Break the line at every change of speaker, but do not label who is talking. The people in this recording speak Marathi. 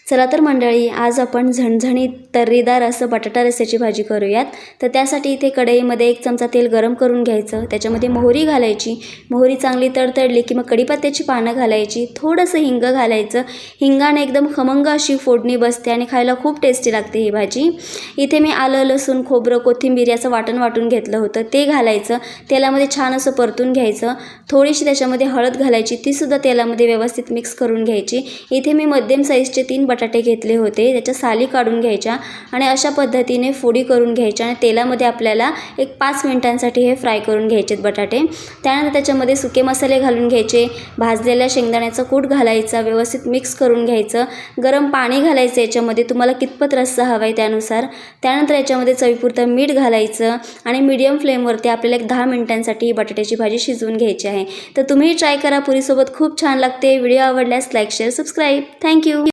चला तर मंडळी, आज आपण झणझणीत तर्रीदार असं बटाटा रस्स्याची भाजी करूयात। तर त्यासाठी इथे कढईमध्ये 1 चमचा तेल गरम करून घ्यायचं। त्याच्यामध्ये मोहरी घालायची। मोहरी चांगली तडतडली की मग कढीपत्त्याची पानं घालायची, थोडंसं हिंग घालायचं। हिंगाने एकदम खमंग अशी फोडणी बसते आणि खायला खूप टेस्टी लागते ही भाजी। इथे मी आलं, लसूण, खोबरं, कोथिंबीर याचं वाटून घेतलं होतं, ते घालायचं। तेलामध्ये छान असं परतून घ्यायचं। थोडीशी त्याच्यामध्ये हळद घालायची, ती सुद्धा तेलामध्ये व्यवस्थित मिक्स करून घ्यायची। इथे मी मध्यम साईजचे 3 बटाटे घेतले होते, त्याच्या साली काढून घ्यायच्या आणि अशा पद्धतीने फोडी करून घ्यायच्या आणि तेलामध्ये आपल्याला 5 मिनिटांसाठी हे फ्राय करून घ्यायचे बटाटे। त्यानंतर त्याच्यामध्ये सुके मसाले घालून घ्यायचे, भाजलेल्या शेंगदाण्याचा कूट घालायचा, व्यवस्थित मिक्स करून घ्यायचं। गरम पाणी घालायचं याच्यामध्ये, तुम्हाला कितपत रस्सा हवा आहे त्यानुसार। त्यानंतर याच्यामध्ये चवीपुरतं मीठ घालायचं आणि मीडियम फ्लेमवरती आपल्याला 10 मिनिटांसाठी बटाट्याची भाजी शिजवून घ्यायची आहे। तर तुम्ही ट्राय करा, पुरीसोबत खूप छान लागते। व्हिडिओ आवडल्यास लाईक, शेअर, सबस्क्राईब। थँक्यू।